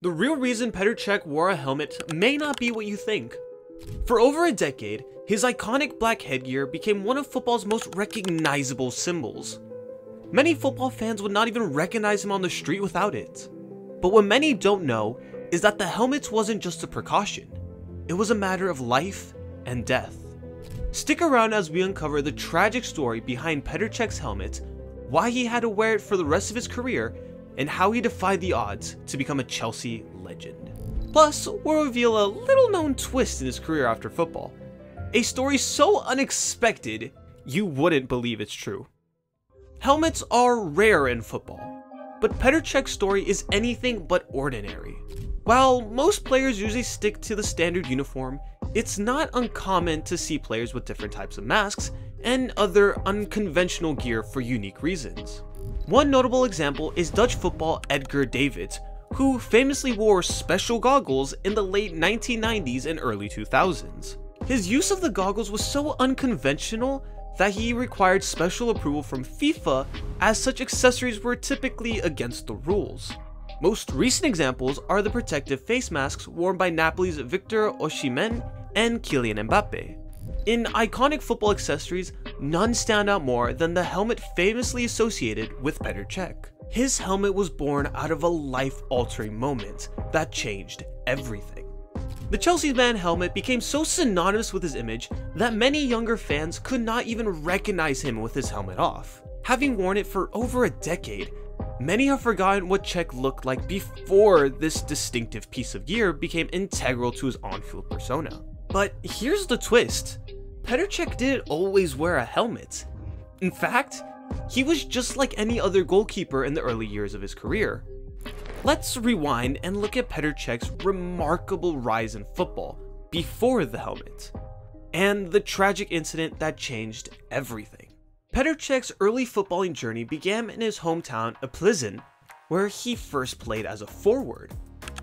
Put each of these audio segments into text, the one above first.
The real reason Petr Čech wore a helmet may not be what you think. For over a decade, his iconic black headgear became one of football's most recognizable symbols. Many football fans would not even recognize him on the street without it. But what many don't know is that the helmet wasn't just a precaution. It was a matter of life and death. Stick around as we uncover the tragic story behind Petr Čech's helmet, why he had to wear it for the rest of his career, and how he defied the odds to become a Chelsea legend. Plus, we'll reveal a little known twist in his career after football. A story so unexpected, you wouldn't believe it's true. Helmets are rare in football, but Petr Čech's story is anything but ordinary. While most players usually stick to the standard uniform, it's not uncommon to see players with different types of masks and other unconventional gear for unique reasons. One notable example is Dutch football Edgar Davids, who famously wore special goggles in the late 1990s and early 2000s. His use of the goggles was so unconventional that he required special approval from FIFA, as such accessories were typically against the rules. Most recent examples are the protective face masks worn by Napoli's Victor Osimhen and Kylian Mbappe. In iconic football accessories, none stand out more than the helmet famously associated with Petr Čech. His helmet was born out of a life-altering moment that changed everything. The Chelsea's man helmet became so synonymous with his image that many younger fans could not even recognize him with his helmet off. Having worn it for over a decade, many have forgotten what Čech looked like before this distinctive piece of gear became integral to his on-field persona. But here's the twist. Petr Čech didn't always wear a helmet. In fact, he was just like any other goalkeeper in the early years of his career. Let's rewind and look at Petr Čech's remarkable rise in football before the helmet, and the tragic incident that changed everything. Petr Čech's early footballing journey began in his hometown of Plzeň, where he first played as a forward.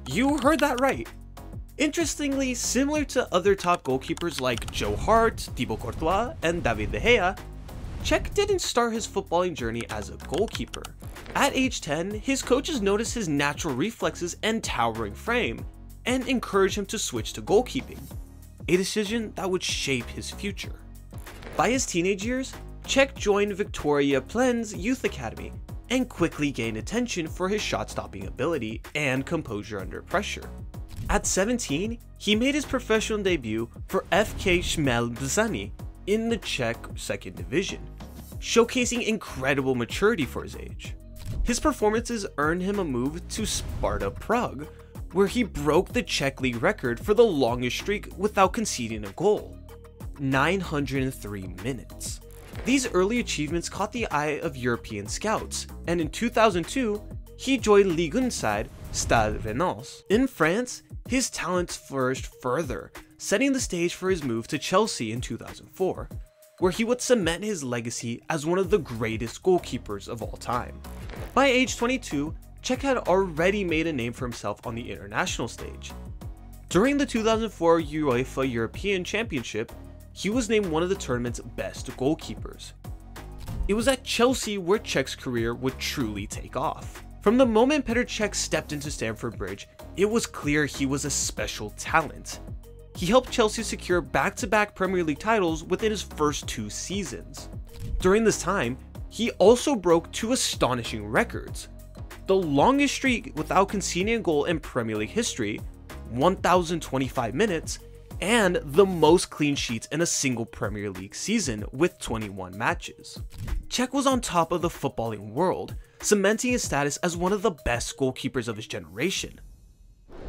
You heard that right. Interestingly, similar to other top goalkeepers like Joe Hart, Thibaut Courtois, and David De Gea, Čech didn't start his footballing journey as a goalkeeper. At age 10, his coaches noticed his natural reflexes and towering frame, and encouraged him to switch to goalkeeping, a decision that would shape his future. By his teenage years, Čech joined Victoria Plzeň's youth academy, and quickly gained attention for his shot-stopping ability and composure under pressure. At 17, he made his professional debut for FK Chmel Bzany in the Czech second division, showcasing incredible maturity for his age. His performances earned him a move to Sparta Prague, where he broke the Czech league record for the longest streak without conceding a goal, 903 minutes. These early achievements caught the eye of European scouts, and in 2002, he joined Ligue 1 side Stade Rennais. In France, his talents flourished further, setting the stage for his move to Chelsea in 2004, where he would cement his legacy as one of the greatest goalkeepers of all time. By age 22, Čech had already made a name for himself on the international stage. During the 2004 UEFA European Championship, he was named one of the tournament's best goalkeepers. It was at Chelsea where Čech's career would truly take off. From the moment Petr Čech stepped into Stamford Bridge, it was clear he was a special talent. He helped Chelsea secure back-to-back Premier League titles within his first 2 seasons. During this time, he also broke 2 astonishing records: the longest streak without conceding a goal in Premier League history, 1,025 minutes, and the most clean sheets in a single Premier League season with 21 matches. Čech was on top of the footballing world, cementing his status as one of the best goalkeepers of his generation.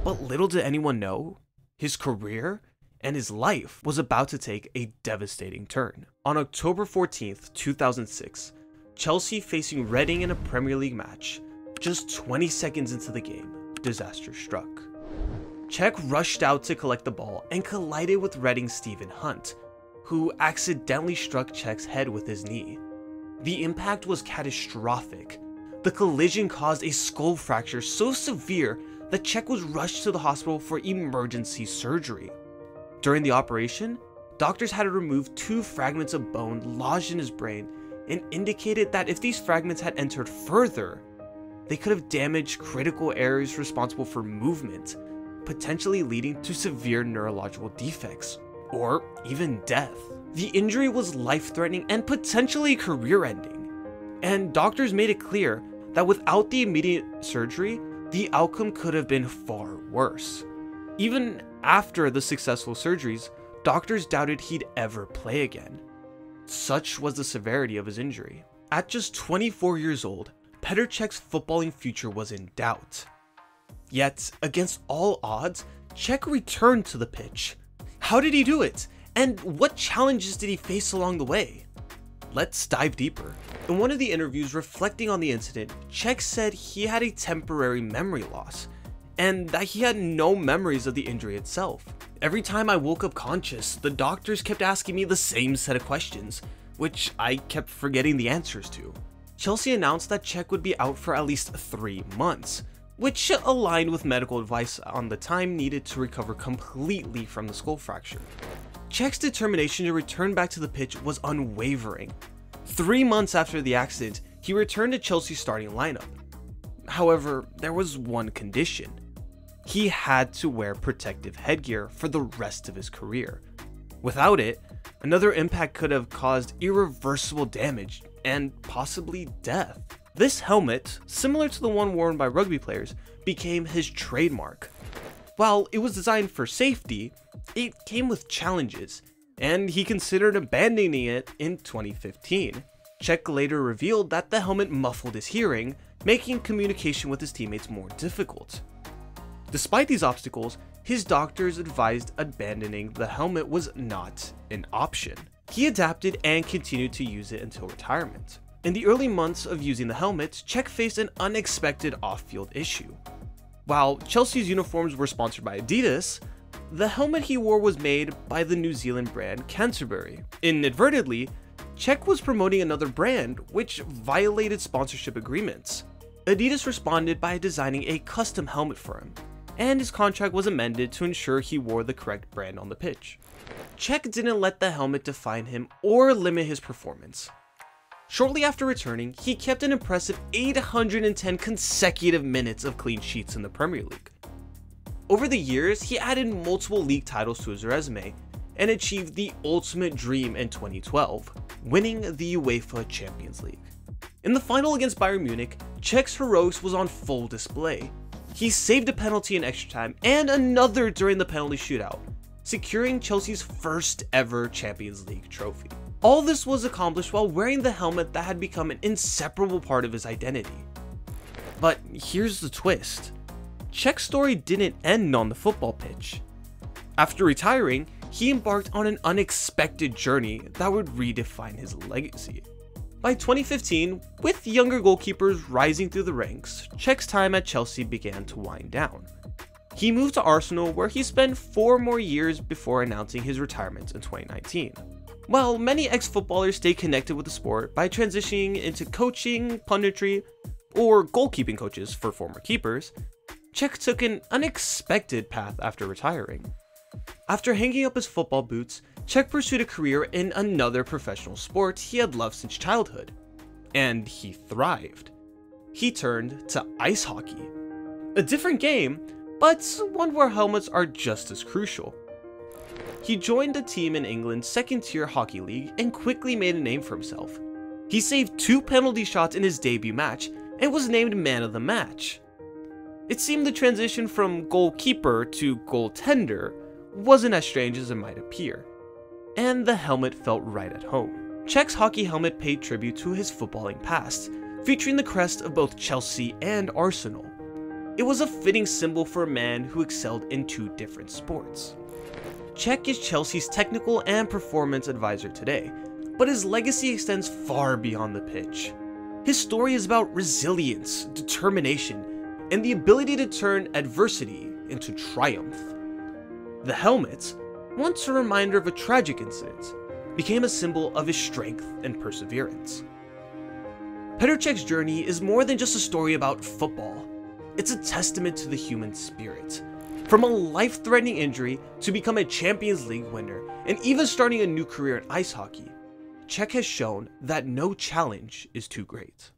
But little did anyone know, his career and his life was about to take a devastating turn. On October 14th, 2006, Chelsea facing Reading in a Premier League match, just 20 seconds into the game, disaster struck. Čech rushed out to collect the ball and collided with Reading's Stephen Hunt, who accidentally struck Czech's head with his knee. The impact was catastrophic. The collision caused a skull fracture so severe that Čech was rushed to the hospital for emergency surgery. During the operation, doctors had to remove 2 fragments of bone lodged in his brain and indicated that if these fragments had entered further, they could have damaged critical areas responsible for movement, potentially leading to severe neurological defects, or even death. The injury was life-threatening and potentially career-ending, and doctors made it clear that without the immediate surgery, the outcome could have been far worse. Even after the successful surgeries, doctors doubted he'd ever play again. Such was the severity of his injury. At just 24 years old, Petr Čech's footballing future was in doubt. Yet, against all odds, Čech returned to the pitch. How did he do it? And what challenges did he face along the way? Let's dive deeper. In one of the interviews reflecting on the incident, Čech said he had a temporary memory loss, and that he had no memories of the injury itself. Every time I woke up conscious, the doctors kept asking me the same set of questions, which I kept forgetting the answers to. Chelsea announced that Čech would be out for at least 3 months, which aligned with medical advice on the time needed to recover completely from the skull fracture. Čech's determination to return back to the pitch was unwavering. 3 months after the accident, he returned to Chelsea's starting lineup. However, there was one condition. He had to wear protective headgear for the rest of his career. Without it, another impact could have caused irreversible damage and possibly death. This helmet, similar to the one worn by rugby players, became his trademark. While it was designed for safety, it came with challenges, and he considered abandoning it in 2015. Čech later revealed that the helmet muffled his hearing, making communication with his teammates more difficult. Despite these obstacles, his doctors advised abandoning the helmet was not an option. He adapted and continued to use it until retirement. In the early months of using the helmet, Čech faced an unexpected off-field issue. While Chelsea's uniforms were sponsored by Adidas, the helmet he wore was made by the New Zealand brand Canterbury. Inadvertently, Čech was promoting another brand which violated sponsorship agreements. Adidas responded by designing a custom helmet for him, and his contract was amended to ensure he wore the correct brand on the pitch. Čech didn't let the helmet define him or limit his performance. Shortly after returning, he kept an impressive 810 consecutive minutes of clean sheets in the Premier League. Over the years, he added multiple league titles to his resume and achieved the ultimate dream in 2012, winning the UEFA Champions League. In the final against Bayern Munich, Czech's heroics was on full display. He saved a penalty in extra time and another during the penalty shootout, securing Chelsea's first ever Champions League trophy. All this was accomplished while wearing the helmet that had become an inseparable part of his identity. But here's the twist. Czech's story didn't end on the football pitch. After retiring, he embarked on an unexpected journey that would redefine his legacy. By 2015, with younger goalkeepers rising through the ranks, Czech's time at Chelsea began to wind down. He moved to Arsenal, where he spent 4 more years before announcing his retirement in 2019. While many ex-footballers stay connected with the sport by transitioning into coaching, punditry, or goalkeeping coaches for former keepers, Čech took an unexpected path after retiring. After hanging up his football boots, Čech pursued a career in another professional sport he had loved since childhood, and he thrived. He turned to ice hockey. A different game, but one where helmets are just as crucial. He joined a team in England's second-tier hockey league and quickly made a name for himself. He saved 2 penalty shots in his debut match and was named man of the match. It seemed the transition from goalkeeper to goaltender wasn't as strange as it might appear, and the helmet felt right at home. Czech's hockey helmet paid tribute to his footballing past, featuring the crest of both Chelsea and Arsenal. It was a fitting symbol for a man who excelled in 2 different sports. Čech is Chelsea's technical and performance advisor today, but his legacy extends far beyond the pitch. His story is about resilience, determination, and the ability to turn adversity into triumph. The helmet, once a reminder of a tragic incident, became a symbol of his strength and perseverance. Petr Čech's journey is more than just a story about football. It's a testament to the human spirit. From a life-threatening injury to become a Champions League winner and even starting a new career in ice hockey, Čech has shown that no challenge is too great.